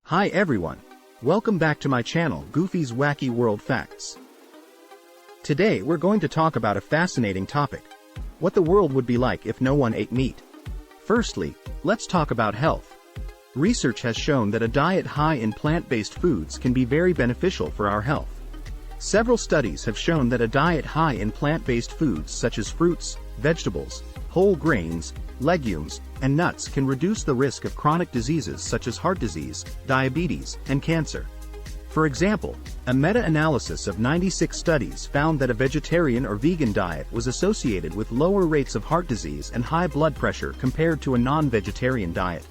Hi everyone. Welcome back to my channel, Goofy's Wacky World Facts. Today we're going to talk about a fascinating topic: what the world would be like if no one ate meat. Firstly, let's talk about health. Research has shown that a diet high in plant-based foods can be very beneficial for our health. Several studies have shown that a diet high in plant-based foods such as fruits, vegetables, whole grains, legumes, and nuts can reduce the risk of chronic diseases such as heart disease, diabetes, and cancer. For example, a meta-analysis of 96 studies found that a vegetarian or vegan diet was associated with lower rates of heart disease and high blood pressure compared to a non-vegetarian diet.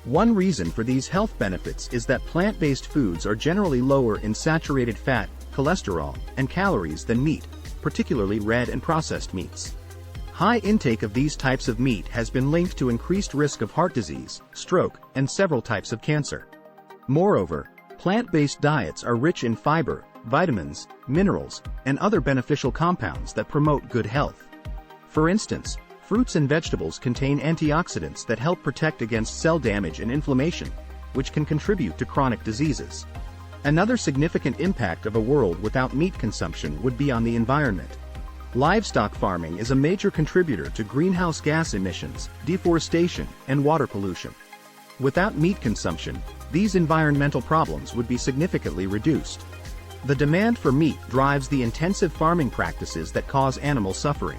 One reason for these health benefits is that plant-based foods are generally lower in saturated fat, cholesterol, and calories than meat, particularly red and processed meats. High intake of these types of meat has been linked to increased risk of heart disease, stroke, and several types of cancer. Moreover, plant-based diets are rich in fiber, vitamins, minerals, and other beneficial compounds that promote good health. For instance, fruits and vegetables contain antioxidants that help protect against cell damage and inflammation, which can contribute to chronic diseases. Another significant impact of a world without meat consumption would be on the environment. Livestock farming is a major contributor to greenhouse gas emissions, deforestation, and water pollution. Without meat consumption, these environmental problems would be significantly reduced. The demand for meat drives the intensive farming practices that cause animal suffering.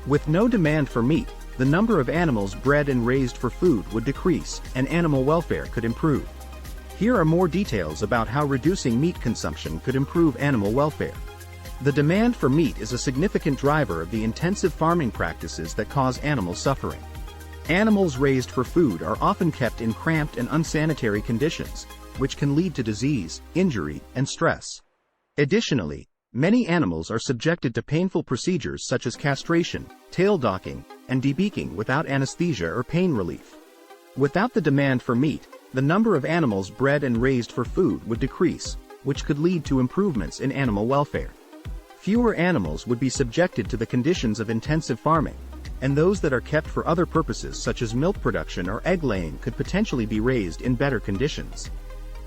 With no demand for meat, the number of animals bred and raised for food would decrease, and animal welfare could improve. Here are more details about how reducing meat consumption could improve animal welfare. The demand for meat is a significant driver of the intensive farming practices that cause animal suffering. Animals raised for food are often kept in cramped and unsanitary conditions, which can lead to disease, injury, and stress. Additionally, many animals are subjected to painful procedures such as castration, tail docking, and debeaking without anesthesia or pain relief. Without the demand for meat, the number of animals bred and raised for food would decrease, which could lead to improvements in animal welfare. Fewer animals would be subjected to the conditions of intensive farming, and those that are kept for other purposes such as milk production or egg laying could potentially be raised in better conditions.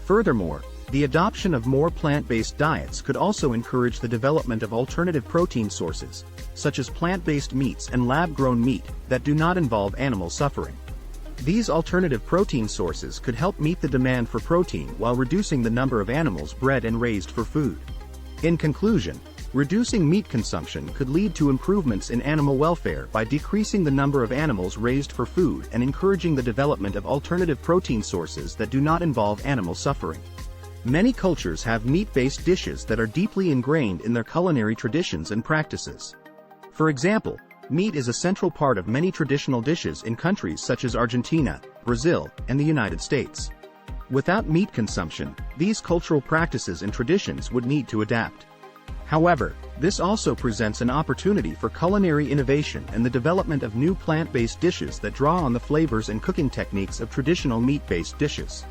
Furthermore, the adoption of more plant-based diets could also encourage the development of alternative protein sources, such as plant-based meats and lab-grown meat, that do not involve animal suffering. These alternative protein sources could help meet the demand for protein while reducing the number of animals bred and raised for food. In conclusion, reducing meat consumption could lead to improvements in animal welfare by decreasing the number of animals raised for food and encouraging the development of alternative protein sources that do not involve animal suffering. Many cultures have meat-based dishes that are deeply ingrained in their culinary traditions and practices. For example, meat is a central part of many traditional dishes in countries such as Argentina, Brazil, and the United States. Without meat consumption, these cultural practices and traditions would need to adapt. However, this also presents an opportunity for culinary innovation and the development of new plant-based dishes that draw on the flavors and cooking techniques of traditional meat-based dishes.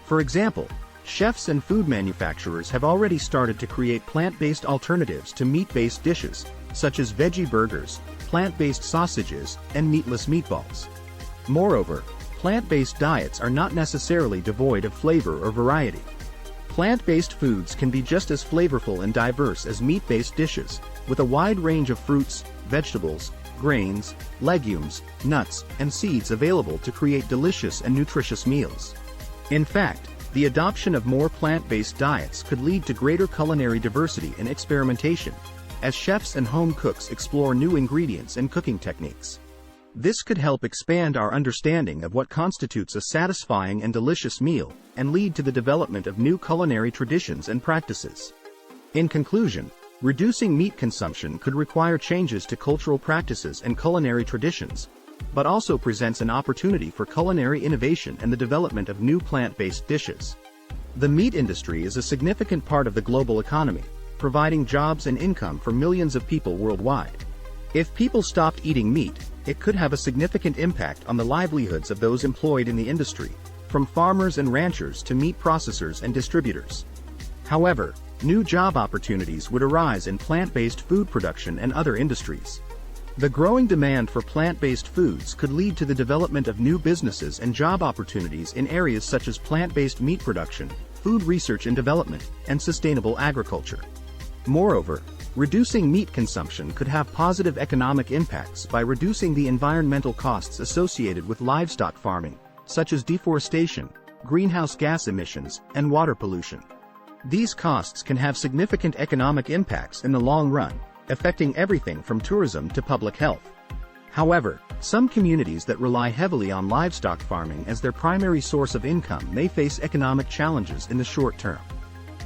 For example, chefs and food manufacturers have already started to create plant-based alternatives to meat-based dishes, such as veggie burgers, plant-based sausages, and meatless meatballs. Moreover, plant-based diets are not necessarily devoid of flavor or variety. Plant-based foods can be just as flavorful and diverse as meat-based dishes, with a wide range of fruits, vegetables, grains, legumes, nuts, and seeds available to create delicious and nutritious meals. In fact, the adoption of more plant-based diets could lead to greater culinary diversity and experimentation, as chefs and home cooks explore new ingredients and cooking techniques. This could help expand our understanding of what constitutes a satisfying and delicious meal, and lead to the development of new culinary traditions and practices. In conclusion, reducing meat consumption could require changes to cultural practices and culinary traditions, but also presents an opportunity for culinary innovation and the development of new plant-based dishes. The meat industry is a significant part of the global economy, providing jobs and income for millions of people worldwide. If people stopped eating meat, it could have a significant impact on the livelihoods of those employed in the industry, from farmers and ranchers to meat processors and distributors. However, new job opportunities would arise in plant-based food production and other industries. The growing demand for plant-based foods could lead to the development of new businesses and job opportunities in areas such as plant-based meat production, food research and development, and sustainable agriculture. Moreover, reducing meat consumption could have positive economic impacts by reducing the environmental costs associated with livestock farming, such as deforestation, greenhouse gas emissions, and water pollution. These costs can have significant economic impacts in the long run, affecting everything from tourism to public health. However, some communities that rely heavily on livestock farming as their primary source of income may face economic challenges in the short term.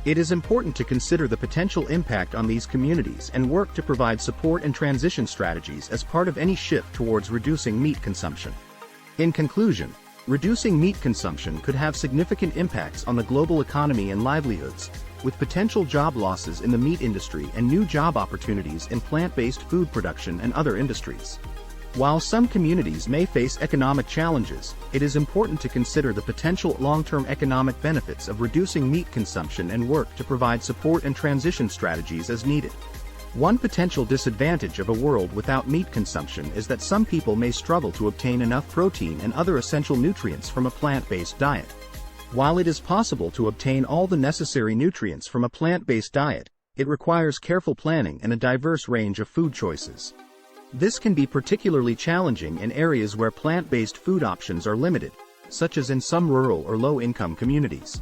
It is important to consider the potential impact on these communities and work to provide support and transition strategies as part of any shift towards reducing meat consumption. In conclusion, reducing meat consumption could have significant impacts on the global economy and livelihoods, with potential job losses in the meat industry and new job opportunities in plant-based food production and other industries. While some communities may face economic challenges, it is important to consider the potential long-term economic benefits of reducing meat consumption and work to provide support and transition strategies as needed. One potential disadvantage of a world without meat consumption is that some people may struggle to obtain enough protein and other essential nutrients from a plant-based diet. While it is possible to obtain all the necessary nutrients from a plant-based diet, it requires careful planning and a diverse range of food choices. This can be particularly challenging in areas where plant-based food options are limited, such as in some rural or low-income communities.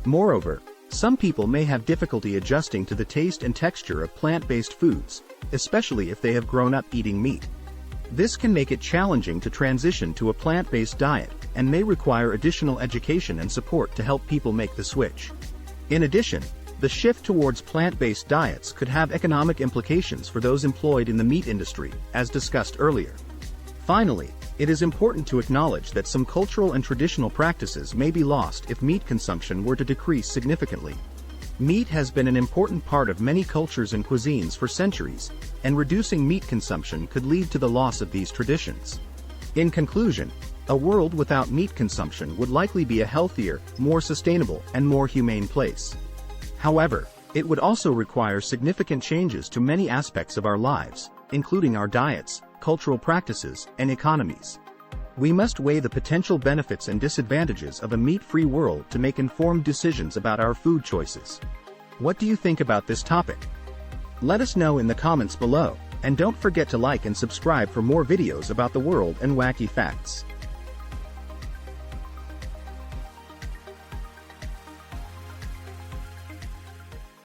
Moreover, some people may have difficulty adjusting to the taste and texture of plant-based foods, especially if they have grown up eating meat. This can make it challenging to transition to a plant-based diet, and may require additional education and support to help people make the switch. In addition, the shift towards plant-based diets could have economic implications for those employed in the meat industry, as discussed earlier. Finally, it is important to acknowledge that some cultural and traditional practices may be lost if meat consumption were to decrease significantly. Meat has been an important part of many cultures and cuisines for centuries, and reducing meat consumption could lead to the loss of these traditions. In conclusion, a world without meat consumption would likely be a healthier, more sustainable, and more humane place. However, it would also require significant changes to many aspects of our lives, including our diets, cultural practices, and economies. We must weigh the potential benefits and disadvantages of a meat-free world to make informed decisions about our food choices. What do you think about this topic? Let us know in the comments below, and don't forget to like and subscribe for more videos about the world and wacky facts.